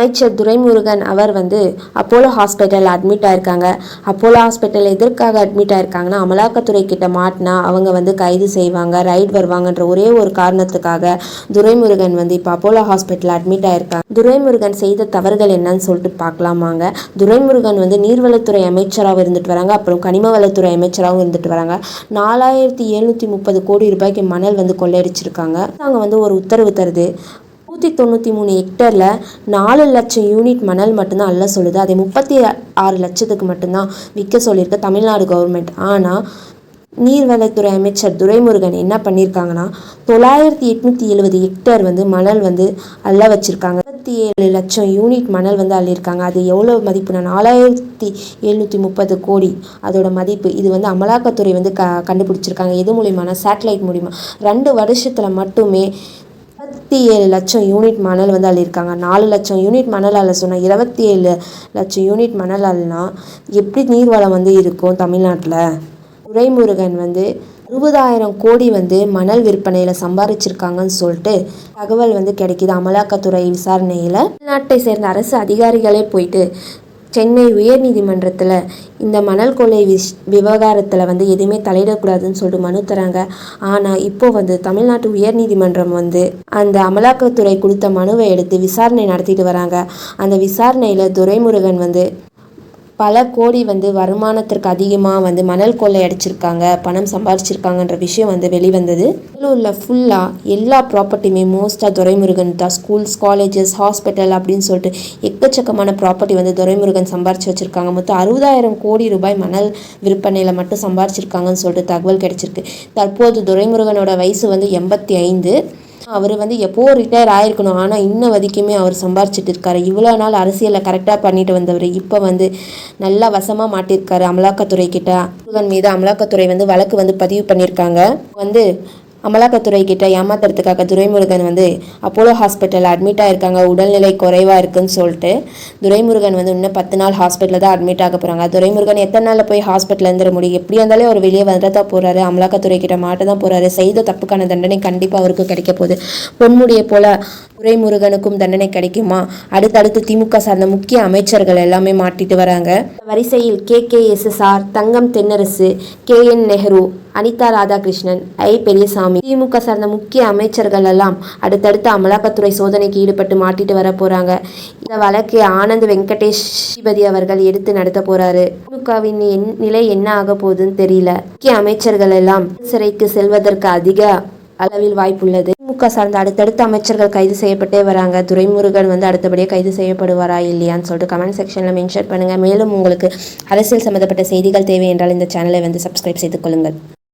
அமைச்சர் துரைமுருகன் அவர் வந்து Apollo hospital admit ஆயிருக்காங்க. அப்போலோ ஹாஸ்பிட்டல் எதற்காக அட்மிட் ஆயிருக்காங்கன்னா, அமலாக்கத்துறை கிட்ட மாட்டினா அவங்க வந்து கைது செய்வாங்க, ரைட் வருவாங்கன்ற ஒரே ஒரு காரணத்துக்காக துரைமுருகன் வந்து இப்போ அப்போலோ ஹாஸ்பிட்டல் அட்மிட் ஆயிருக்காங்க. துரைமுருகன் செய்த தவறுகள் என்னன்னு சொல்லிட்டு பார்க்கலாமாங்க. துரைமுருகன் வந்து நீர்வளத்துறை அமைச்சராகவும் இருந்துட்டு வராங்க, அப்புறம் கனிம வளத்துறை அமைச்சராகவும் இருந்துட்டு வராங்க. 4730 கோடி ரூபாய்க்கு மணல் வந்து கொள்ளையடிச்சிருக்காங்க. அவங்க வந்து ஒரு உத்தரவு தருது. 193 ஹெக்டரில் 4 லட்சம் யூனிட் மணல் மட்டும்தான் அள்ள சொல்லுது. அதை 36 லட்சத்துக்கு மட்டும்தான் விற்க சொல்லியிருக்கு தமிழ்நாடு கவர்மெண்ட். ஆனால் நீர்வளத்துறை அமைச்சர் துரைமுருகன் என்ன பண்ணியிருக்காங்கன்னா 9870 ஹெக்டர் வந்து மணல் வந்து அள்ள வச்சிருக்காங்க. 27 லட்சம் யூனிட் மணல் வந்து அள்ளியிருக்காங்க. அது எவ்வளோ மதிப்புனா 4730 கோடி அதோட மதிப்பு. இது வந்து அமலாக்கத்துறை வந்து கண்டுபிடிச்சிருக்காங்க. எது மூலியமான சேட்டலைட் மூலிமா 2 வருஷத்தில் மட்டுமே 27 லட்சம் யூனிட் மணல் வந்து அள்ளியிருக்காங்க. 4 லட்சம் யூனிட் மணல் அள்ள சொன்னால் 27 லட்சம் யூனிட் மணல் அள்ளினா எப்படி நீர்வளம் வந்து இருக்கும் தமிழ்நாட்டில்? துரைமுருகன் வந்து 60,000 கோடி வந்து மணல் விற்பனையில் சம்பாதிச்சிருக்காங்கன்னு சொல்லிட்டு தகவல் வந்து கிடைக்கிது அமலாக்கத்துறை விசாரணையில். தமிழ்நாட்டை சேர்ந்த அரசு அதிகாரிகளே போயிட்டு சென்னை உயர்நீதிமன்றத்தில் இந்த மணல் கொள்ளை விவகாரத்தில் வந்து எதுவுமே தலையிடக்கூடாதுன்னு சொல்லிட்டு மனு தராங்க. ஆனால் இப்போ வந்து தமிழ்நாட்டு உயர்நீதிமன்றம் வந்து அந்த அமலாக்கத்துறை கொடுத்த மனுவை எடுத்து விசாரணை நடத்திட்டு வராங்க. அந்த விசாரணையில் துரைமுருகன் வந்து பல கோடி வந்து வருமானத்திற்கு அதிகமாக வந்து மணல் கொள்ளை அடிச்சிருக்காங்க, பணம் சம்பாதிச்சிருக்காங்கன்ற விஷயம் வந்து வெளிவந்தது. உள்ள ஃபுல்லாக எல்லா ப்ராப்பர்ட்டியுமே மோஸ்ட்டாக துரைமுருகன் தான். ஸ்கூல்ஸ், காலேஜஸ், ஹாஸ்பிட்டல் அப்படின்னு சொல்லிட்டு எக்கச்சக்கமான ப்ராப்பர்ட்டி வந்து துரைமுருகன் சம்பாரிச்சு வச்சுருக்காங்க. மொத்தம் 60,000 கோடி ரூபாய் மணல் விற்பனையில் மட்டும் சம்பாரிச்சிருக்காங்கன்னு சொல்லிட்டு தகவல் கிடைச்சிருக்கு. தற்போது துரைமுருகனோட வயசு வந்து 85. அவர் வந்து எப்போ ரிட்டையர் ஆயிருக்கணும், ஆனால் இன்ன வரைக்குமே அவர் சம்பாரிச்சிட்டு இருக்காரு. இவ்வளோ நாள் அரசியலில் கரெக்டாக பண்ணிட்டு வந்தவர் இப்போ வந்து நல்லா வசமாக மாட்டியிருக்காரு அமலாக்கத்துறை கிட்ட. முருகன் மீது அமலாக்கத்துறை வந்து வழக்கு வந்து பதிவு பண்ணியிருக்காங்க. வந்து அமலாக்கத்துறை கிட்ட ஏமாத்துறதுக்காக துரைமுருகன் வந்து அப்போலோ ஹாஸ்பிட்டலில் அட்மிட் ஆகிருக்காங்க. உடல்நிலை குறைவாக இருக்குன்னு சொல்லிட்டு துரைமுருகன் வந்து இன்னும் 10 நாள் ஹாஸ்பிட்டலில் தான் அட்மிட் ஆக போகிறாங்க. துரைமுருகன் எத்தனை நாளில் போய் ஹாஸ்பிட்டலில் இருந்துட முடியும்? எப்படி இருந்தாலே அவர் வெளியே வந்து தான் போகிறாரு, அமலாக்கத்துறை கிட்ட மாட்ட தான் போகிறாரு. செய்த தப்புக்கான தண்டனை கண்டிப்பாக அவருக்கு கிடைக்க போகுது. பொன்முடியை போல் துரைமுருகனுக்கும் தண்டனை கிடைக்குமா? அடுத்தடுத்து திமுக சார்ந்த முக்கிய அமைச்சர்கள் எல்லாமே மாட்டிட்டு வராங்க. வரிசையில் KKSSR, தங்கம் தென்னரசு, KN நெஹ்ரு, அனிதா ராதாகிருஷ்ணன், பெரியசாமி, திமுக சார்ந்த முக்கிய அமைச்சர்கள் எல்லாம் அடுத்தடுத்து அமலாக்கத்துறை சோதனைக்கு ஈடுபட்டு மாட்டிட்டு வர போறாங்க. இந்த வழக்கை ஆனந்த் வெங்கடேஷ் அவர்கள் எடுத்து நடத்த போறாரு. திமுகவின் நிலை என்ன ஆக போகுதுன்னு தெரியல. முக்கிய அமைச்சர்கள் எல்லாம் சிறைக்கு செல்வதற்கு அதிக அளவில் வாய்ப்புள்ளது. திமுக சார்ந்த அடுத்தடுத்த அமைச்சர்கள் கைது செய்யப்பட்டே வராங்க. துரைமுருகன் வந்து அடுத்தபடியாக கைது செய்யப்படுவாரா இல்லையான்னு சொல்லிட்டு கமெண்ட் செக்ஷனில் மென்ஷன் பண்ணுங்கள். மேலும் உங்களுக்கு அரசியல் சம்மந்தப்பட்ட செய்திகள் தேவை என்றால் இந்த சேனலை வந்து சப்ஸ்கிரைப் செய்து கொள்ளுங்கள்.